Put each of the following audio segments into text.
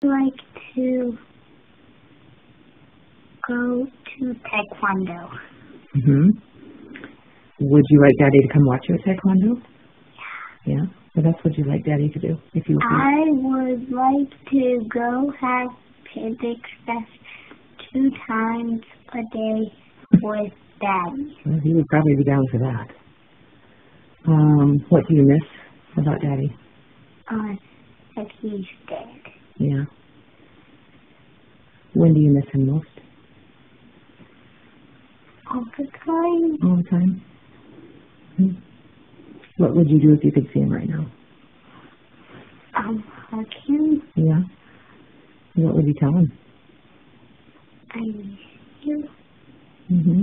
Like to go to taekwondo. Mm-hmm. Would you like Daddy to come watch you at taekwondo? Yeah. What else would you like Daddy to do if you? I would like to go have physics test 2 times a day with Daddy. Well, he would probably be down for that. What do you miss about Daddy? That he's dead. Yeah. When do you miss him most? All the time. All the time? What would you do if you could see him right now? Hug him. Yeah. What would you tell him? I miss you. Mm-hmm.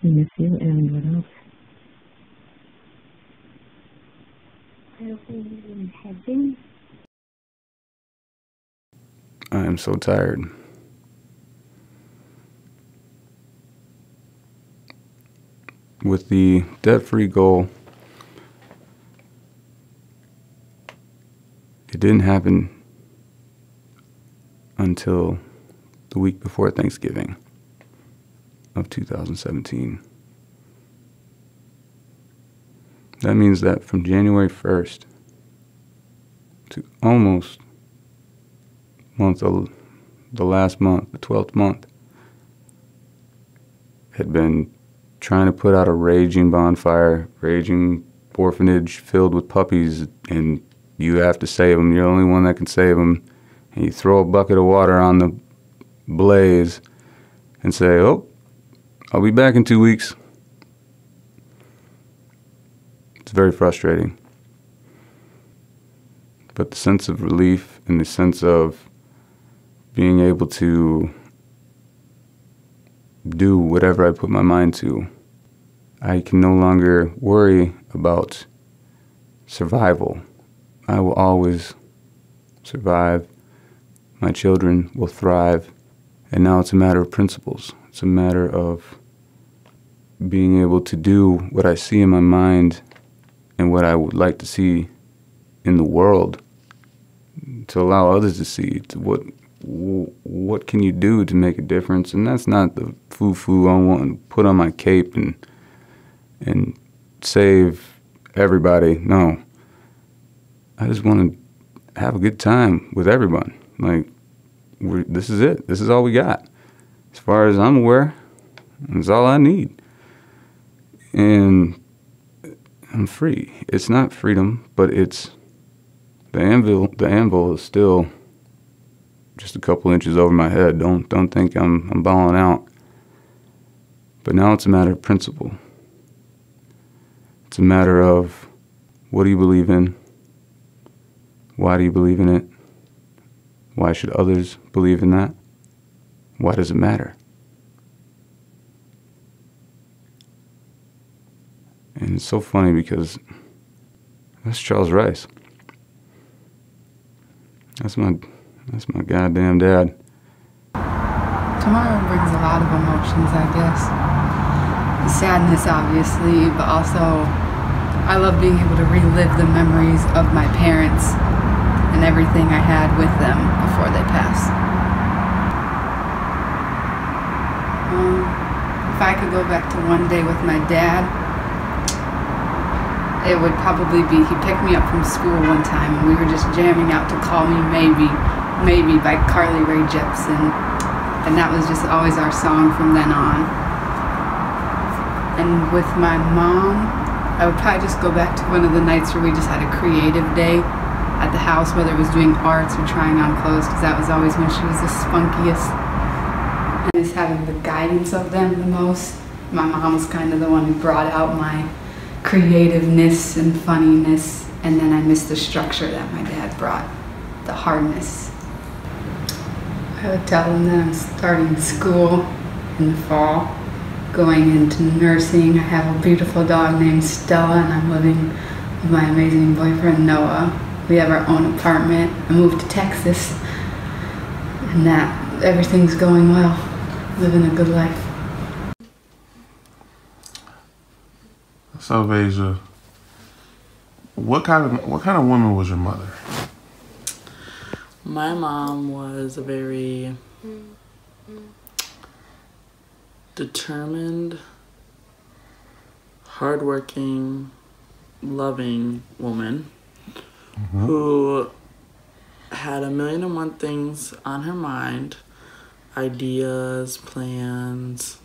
I miss you, and what else? I'll be in heaven. I am so tired. With the debt-free goal, it didn't happen until the week before Thanksgiving of 2017. That means that from January 1st to almost the last month, the 12th month, had been trying to put out a raging bonfire, raging orphanage filled with puppies, and you have to save them. You're the only one that can save them. And you throw a bucket of water on the blaze and say, oh, I'll be back in 2 weeks. It's very frustrating. But the sense of relief and the sense of being able to do whatever I put my mind to, I can no longer worry about survival. I will always survive. My children will thrive. And now it's a matter of principles. It's a matter of being able to do what I see in my mind and what I would like to see in the world, to allow others to see what can you do to make a difference. And that's not the foo-foo I want to put on my cape and save everybody. No. I just want to have a good time with everyone. Like, this is it. This is all we got. As far as I'm aware, it's all I need. And I'm free. It's not freedom, but it's the anvil. The anvil is still just a couple inches over my head. Don't think I'm balling out. But now it's a matter of principle. It's a matter of, what do you believe in? Why do you believe in it? Why should others believe in that? Why does it matter? And it's so funny because that's Charles Rice. That's my goddamn dad. Tomorrow brings a lot of emotions, I guess. Sadness, obviously, but also I love being able to relive the memories of my parents and everything I had with them before they passed. If I could go back to one day with my dad, it would probably be, he picked me up from school one time and we were just jamming out to Call Me Maybe by Carly Rae Jepsen. And that was just always our song from then on. And with my mom, I would probably just go back to one of the nights where we just had a creative day at the house, whether it was doing arts or trying on clothes, because that was always when she was the spunkiest. And just having the guidance of them the most. My mom was kind of the one who brought out my creativeness and funniness, and then I missed the structure that my dad brought, the hardness. I would tell them that I'm starting school in the fall, going into nursing. I have a beautiful dog named Stella, and I'm living with my amazing boyfriend Noah. We have our own apartment. I moved to Texas, and that everything's going well, living a good life. So, Veja, what kind of woman was your mother? My mom was a very determined, hardworking, loving woman who had 1,000,001 things on her mind, ideas, plans,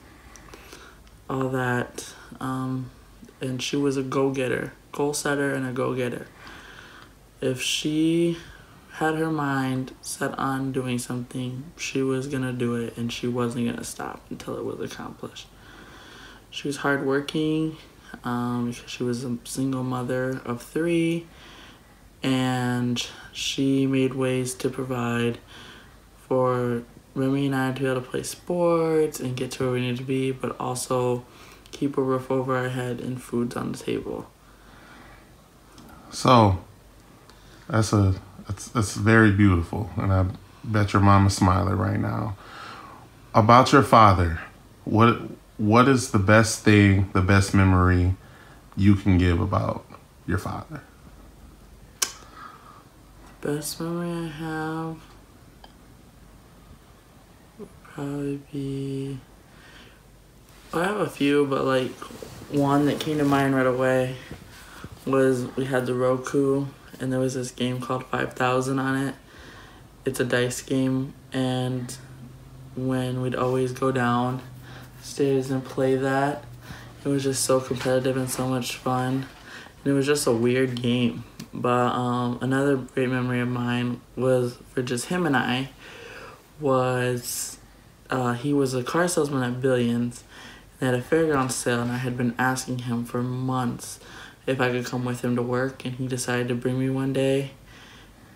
all that. And she was a go-getter, goal-setter and a go-getter. If she had her mind set on doing something, she was going to do it, and she wasn't going to stop until it was accomplished. She was hardworking because she was a single mother of 3, and she made ways to provide for Remy and I to be able to play sports and get to where we needed to be, but also keep a roof over our head and foods on the table. So, that's very beautiful, and I bet your mama's smiling right now. About your father, what is the best thing, the best memory you can give about your father? Best memory I have would probably be... I have a few, but like one that came to mind right away was we had the Roku, and there was this game called 5,000 on it. It's a dice game, and when we'd always go downstairs and play that, it was just so competitive and so much fun. And it was just a weird game. But another great memory of mine was for just him and I was he was a car salesman at Billions. They had a fairground sale, and I had been asking him for months if I could come with him to work, and he decided to bring me one day,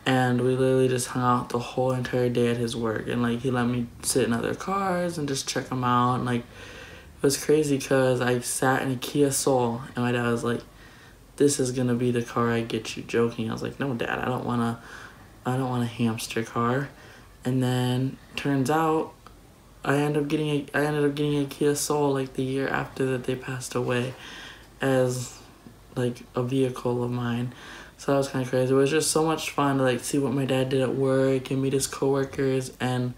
and we literally just hung out the whole entire day at his work, and like he let me sit in other cars and just check them out, and like it was crazy because I sat in a Kia Soul, and my dad was like, "This is gonna be the car I get you," joking. I was like, "No, Dad, I don't want a hamster car," and then turns out I ended up getting a Kia Soul like the year after that they passed away as like a vehicle of mine. So that was kind of crazy. It was just so much fun to like see what my dad did at work and meet his coworkers, and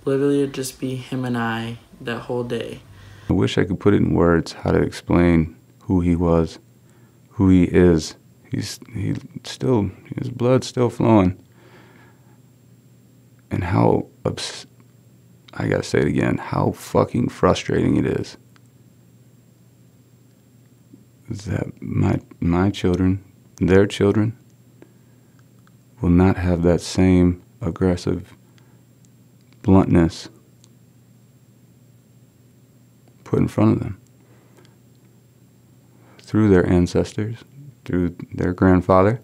literally it'd just be him and I that whole day. I wish I could put it in words how to explain who he was, who he is. His blood's still flowing. And how I gotta say it again, how fucking frustrating it is that my children, their children, will not have that same aggressive bluntness put in front of them through their ancestors, through their grandfather,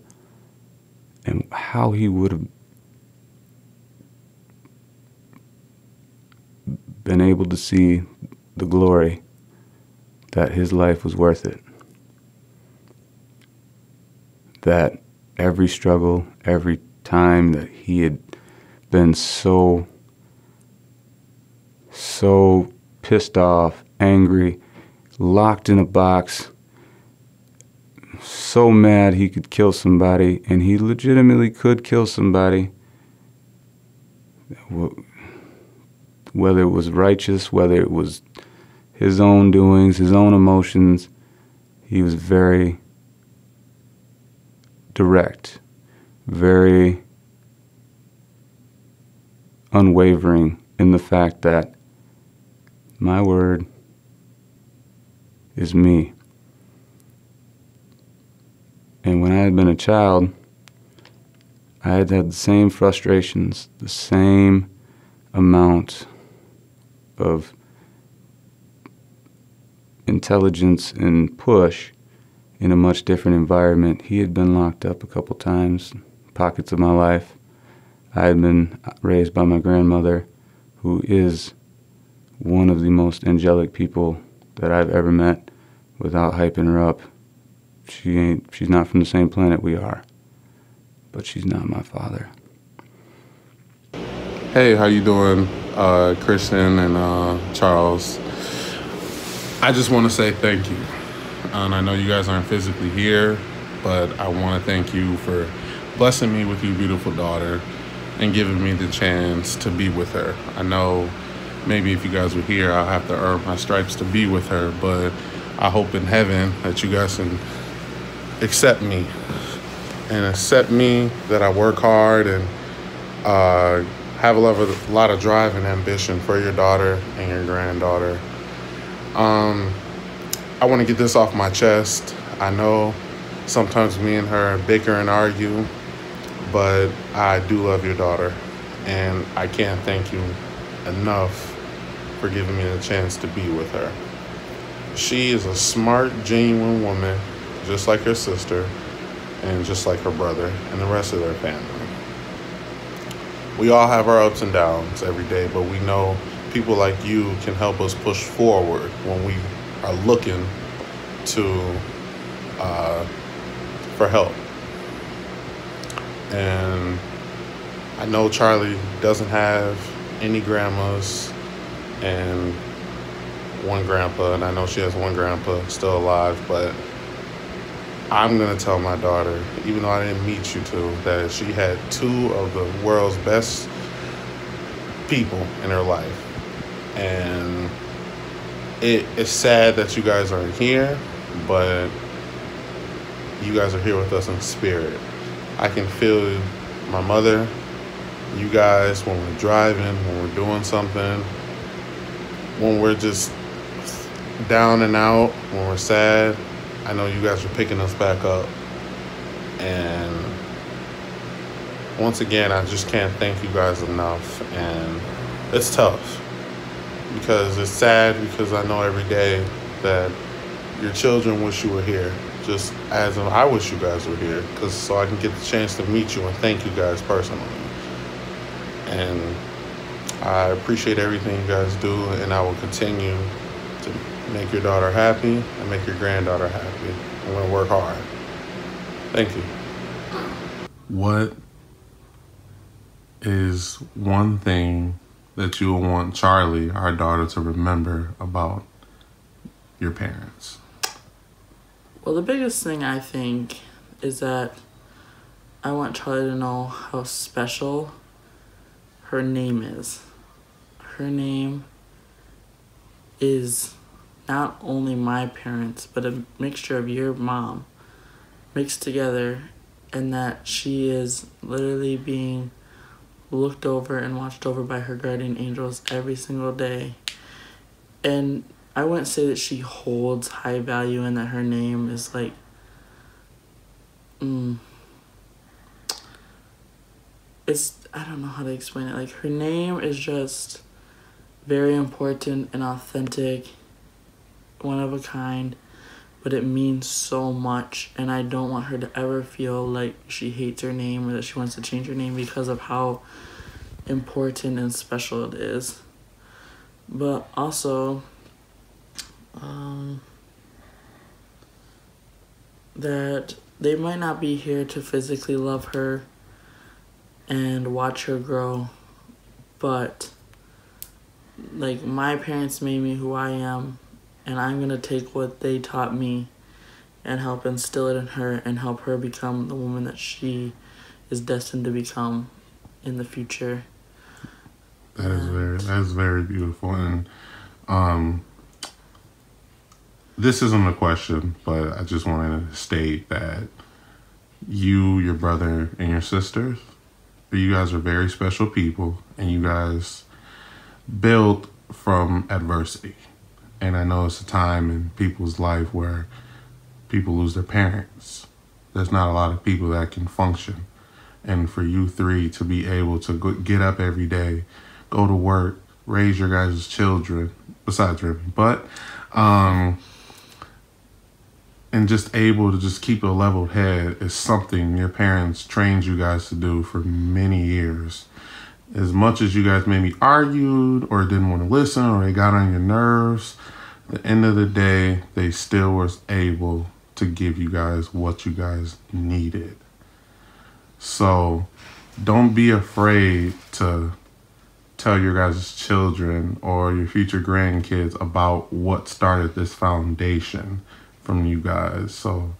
and how he would have been able to see the glory that his life was worth it. That every struggle, every time that he had been so pissed off, angry, locked in a box, so mad he could kill somebody, and he legitimately could kill somebody, whether it was righteous, whether it was his own doings, his own emotions. He was very direct, very unwavering in the fact that my word is me. And when I had been a child, I had had the same frustrations, the same amount of intelligence and push in a much different environment. He had been locked up a couple times, pockets of my life. I had been raised by my grandmother, who is one of the most angelic people that I've ever met, without hyping her up. She's not from the same planet we are, but she's not my father. Hey, how you doing, Christian and Charles? I just want to say thank you. And I know you guys aren't physically here, but I want to thank you for blessing me with your beautiful daughter. and giving me the chance to be with her. I know maybe if you guys were here, I'll have to earn my stripes to be with her, but I hope in heaven that you guys can accept me and accept me, that I work hard and have a lot of drive and ambition for your daughter and your granddaughter. I want to get this off my chest. I know sometimes me and her bicker and argue, but I do love your daughter, and I can't thank you enough for giving me the chance to be with her. She is a smart, genuine woman, just like her sister, and just like her brother and the rest of their family. We all have our ups and downs every day, but we know people like you can help us push forward when we are looking for help. And I know Charlie doesn't have any grandmas and one grandpa, and I know she has one grandpa still alive, but I'm going to tell my daughter, even though I didn't meet you two, that she had two of the world's best people in her life. And it's sad that you guys aren't here, but you guys are here with us in spirit. I can feel my mother, you guys, when we're driving, when we're doing something, when we're just down and out, when we're sad. I know you guys are picking us back up. And once again, I just can't thank you guys enough. And it's tough because it's sad, because I know every day that your children wish you were here, just as I wish you guys were here, so I can get the chance to meet you and thank you guys personally. And I appreciate everything you guys do, and I will continue to make your daughter happy and make your granddaughter happy. I'm going to work hard. Thank you. What is one thing that you want Charlie, our daughter, to remember about your parents? Well, the biggest thing I think is that I want Charlie to know how special her name is. Her name is not only my parents, but a mixture of your mom mixed together, and that she is literally being looked over and watched over by her guardian angels every single day. And I wouldn't say that she holds high value and that her name is like, I don't know how to explain it. Like, her name is just very important and authentic, one of a kind, but it means so much, and I don't want her to ever feel like she hates her name or that she wants to change her name because of how important and special it is. But also, that they might not be here to physically love her and watch her grow, but like, my parents made me who I am, and I'm gonna take what they taught me and help instill it in her and help her become the woman that she is destined to become in the future. That is very beautiful. And this isn't a question, but I just wanted to state that you, your brother, and your sisters, you guys are very special people, and you guys built from adversity. And I know it's a time in people's life where people lose their parents. There's not a lot of people that can function. And for you three to be able to get up every day, go to work, raise your guys' children, besides Remy, but and just able to just keep a level head is something your parents trained you guys to do for many years. As much as you guys maybe argued or didn't want to listen or they got on your nerves, at the end of the day, they still was able to give you guys what you guys needed. So don't be afraid to tell your guys' children or your future grandkids about what started this foundation from you guys. So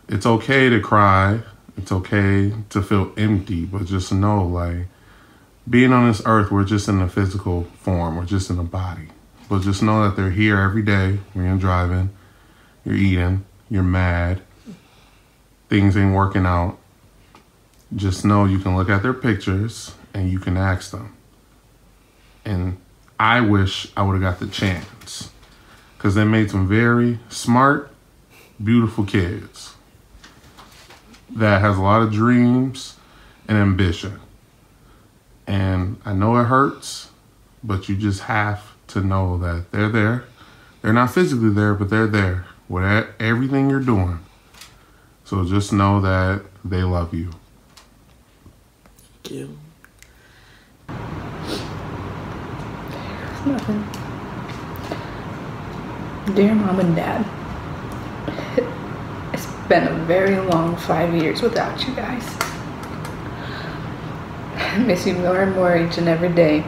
it's okay to cry. It's okay to feel empty, but just know, like, being on this earth, we're just in a physical form. We're just in a body. But just know that they're here every day when you're driving, you're eating, you're mad, things ain't working out. Just know you can look at their pictures and you can ask them. And I wish I would have got the chance, because they made some very smart, beautiful kids that has a lot of dreams and ambition. And I know it hurts, but you just have to know that they're there. They're not physically there, but they're there with everything you're doing. So just know that they love you. Thank you. Nothing. Dear Mom and Dad, it's been a very long 5 years without you guys. I miss you more and more each and every day.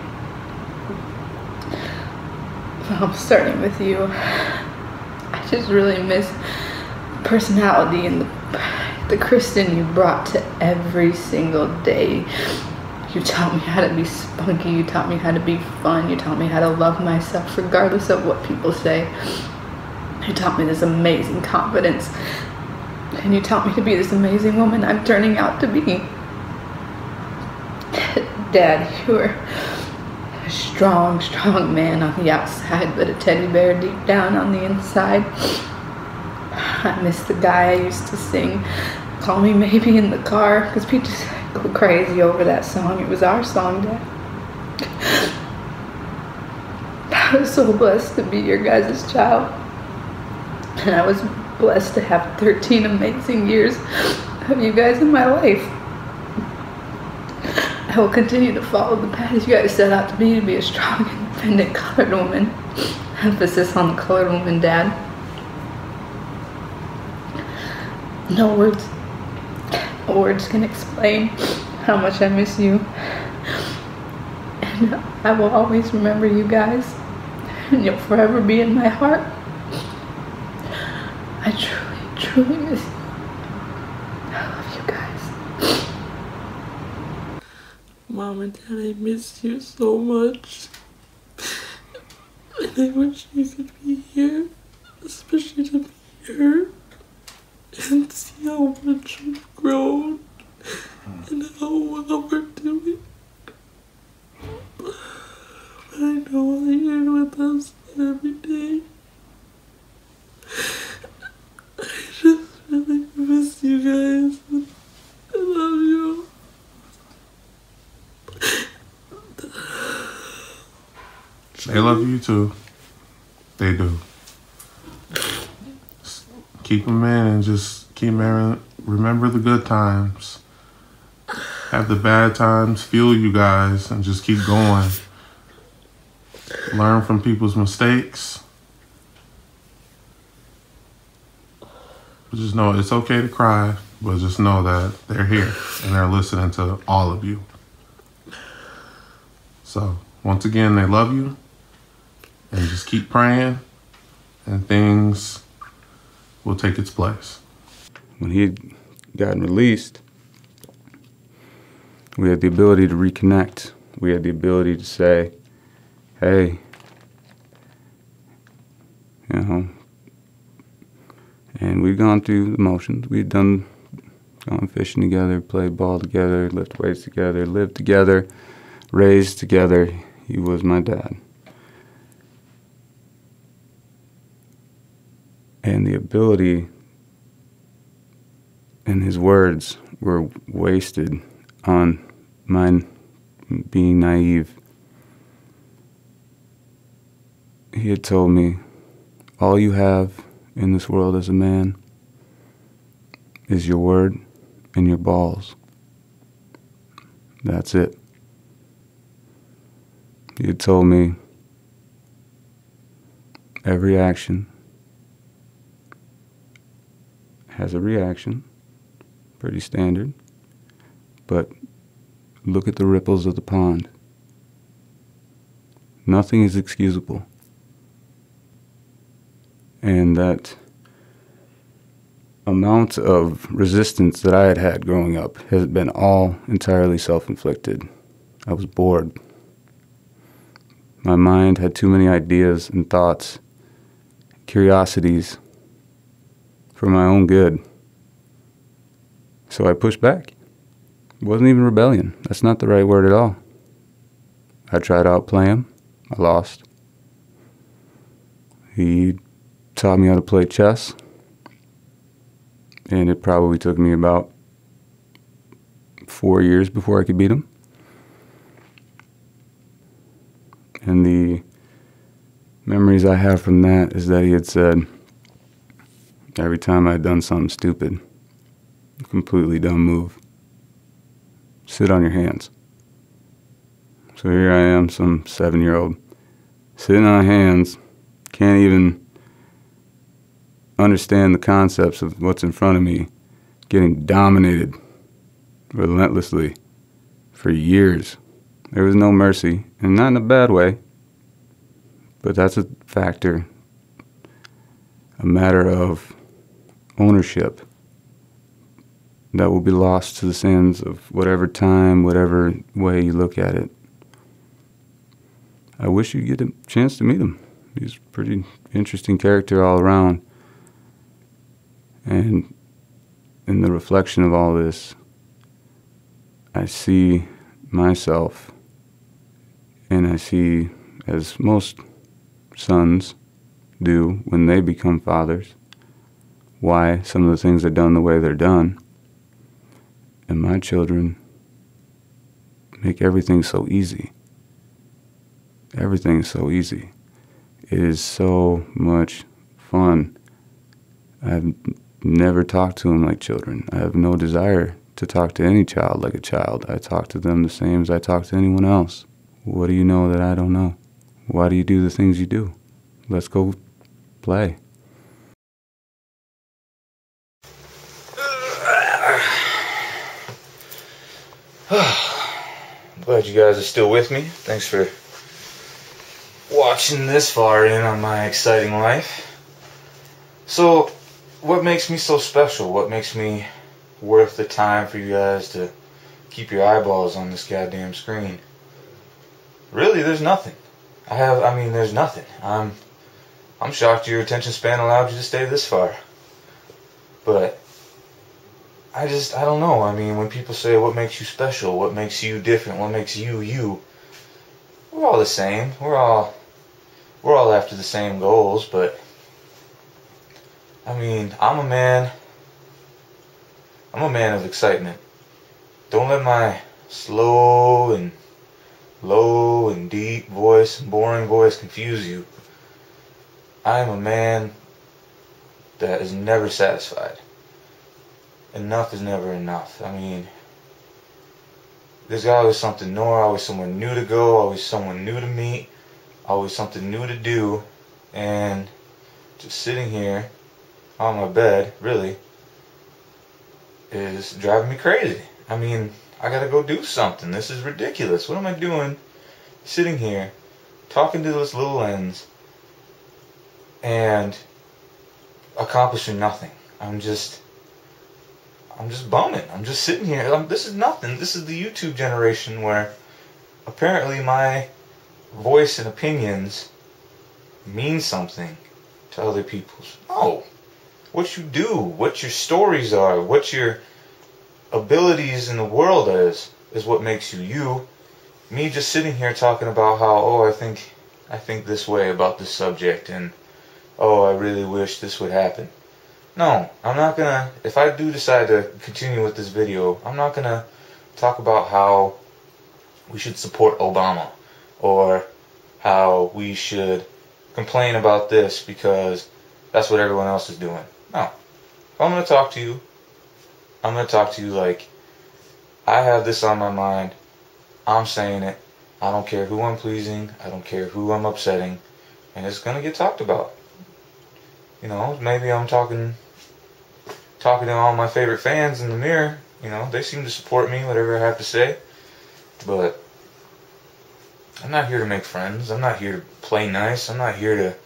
Well, starting with you, I just really miss the personality and the Kristen you brought to every single day. You taught me how to be spunky, you taught me how to be fun, you taught me how to love myself regardless of what people say. You taught me this amazing confidence, and you taught me to be this amazing woman I'm turning out to be. Dad, you were a strong, strong man on the outside, but a teddy bear deep down on the inside. I miss the guy I used to sing Call Me Maybe in the car, because we just go crazy over that song. It was our song, Dad. I was so blessed to be your guys' child, and I was blessed to have 13 amazing years of you guys in my life. I will continue to follow the path you guys set out to be a strong, independent colored woman. Emphasis on the colored woman, Dad. No words can explain how much I miss you. And I will always remember you guys, and you'll forever be in my heart. I truly, truly miss you. I love you guys. Mom and Dad, I miss you so much. And I wish you could be here, especially to be here and see how much we've grown and how well we're doing. But I know that you're with us every day. I just really miss you guys. I love you. They love you too. They do. Just keep them in and just remember the good times. Have the bad times, feel you guys, and just keep going. Learn from people's mistakes. But just know it's okay to cry, but just know that they're here and they're listening to all of you. So, once again, they love you. And just keep praying, and things will take its place. When he had gotten released, we had the ability to reconnect. We had the ability to say, hey, you know, and we'd gone through the motions. We'd gone fishing together, played ball together, lifted weights together, lived together, raised together. He was my dad. And the ability and his words were wasted on mine being naive. He had told me, all you have in this world as a man is your word and your balls. That's it. He had told me every action has a reaction, pretty standard, but look at the ripples of the pond. Nothing is excusable. And that amount of resistance that I had growing up has been all entirely self-inflicted. I was bored. My mind had too many ideas and thoughts, curiosities for my own good. So I pushed back. It wasn't even rebellion. That's not the right word at all. I tried to outplay him. I lost. He taught me how to play chess, and it probably took me about 4 years before I could beat him. And the memories I have from that is that he had said, every time I'd done something stupid, a completely dumb move, sit on your hands. So here I am, some 7-year-old, sitting on hands, can't even understand the concepts of what's in front of me, getting dominated relentlessly for years. There was no mercy, and not in a bad way, but that's a factor, a matter of ownership that will be lost to the sands of whatever time, whatever way you look at it. I wish you'd get a chance to meet him. He's a pretty interesting character all around. And in the reflection of all this, I see myself, and I see, as most sons do when they become fathers, why some of the things are done the way they're done. And my children make everything so easy. Everything is so easy. It is so much fun. I've never talked to them like children. I have no desire to talk to any child like a child. I talk to them the same as I talk to anyone else. What do you know that I don't know? Why do you do the things you do? Let's go play. I'm glad you guys are still with me. Thanks for watching this far in on my exciting life. So, what makes me so special? What makes me worth the time for you guys to keep your eyeballs on this goddamn screen? Really, there's nothing. There's nothing. I'm shocked your attention span allowed you to stay this far. But I don't know. I mean, when people say, what makes you special? What makes you different? What makes you, you? We're all the same. We're all after the same goals, but I mean, I'm a man of excitement. Don't let my slow and low and deep voice and boring voice confuse you. I am a man that is never satisfied. Enough is never enough. I mean, there's always something new, always somewhere new to go, always someone new to meet, always something new to do, and just sitting here on my bed, really, is driving me crazy. I mean, I gotta go do something. This is ridiculous. What am I doing sitting here talking to this little lens and accomplishing nothing? I'm just bumming. I'm just sitting here. This is nothing. This is the YouTube generation where apparently my voice and opinions mean something to other people's. No. What you do, what your stories are, what your abilities in the world is what makes you you. Me just sitting here talking about how, I think this way about this subject, and I really wish this would happen. No, I'm not gonna, if I do decide to continue with this video, I'm not gonna talk about how we should support Obama, or how we should complain about this because that's what everyone else is doing. No. If I'm gonna talk to you, I'm gonna talk to you like, I have this on my mind, I'm saying it, I don't care who I'm pleasing, I don't care who I'm upsetting, and it's gonna get talked about. You know, maybe I'm talking to all my favorite fans in the mirror. You know, they seem to support me, whatever I have to say. But I'm not here to make friends. I'm not here to play nice. I'm not here to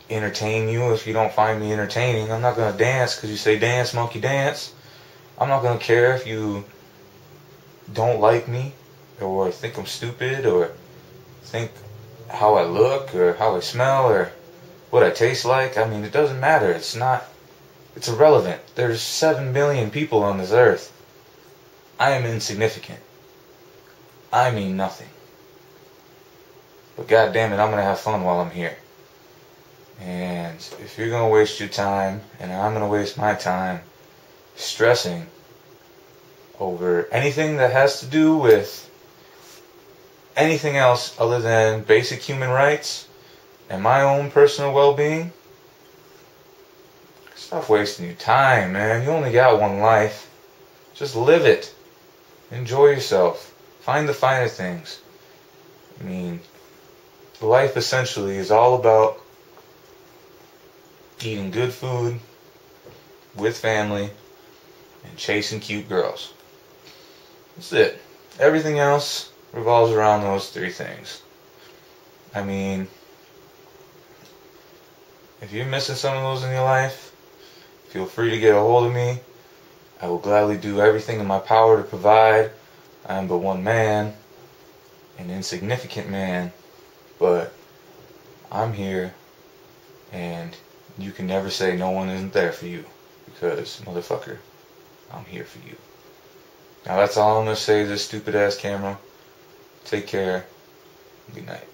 entertain you if you don't find me entertaining. I'm not going to dance because you say dance, monkey, dance. I'm not going to care if you don't like me or think I'm stupid or think how I look or how I smell or what I taste like. I mean, it doesn't matter. It's irrelevant. There's 7 billion people on this earth. I am insignificant. I mean nothing. But God damn it, I'm going to have fun while I'm here. And if you're going to waste your time, and I'm going to waste my time stressing over anything that has to do with anything else other than basic human rights and my own personal well-being, stop wasting your time, man. You only got one life. Just live it. Enjoy yourself. Find the finer things. I mean, life essentially is all about eating good food with family and chasing cute girls. That's it. Everything else revolves around those 3 things. I mean, if you're missing some of those in your life, feel free to get a hold of me. I will gladly do everything in my power to provide. I am but one man, an insignificant man, but I'm here, and you can never say no one isn't there for you, because, motherfucker, I'm here for you. Now that's all I'm going to say to this stupid ass camera. Take care. Good night.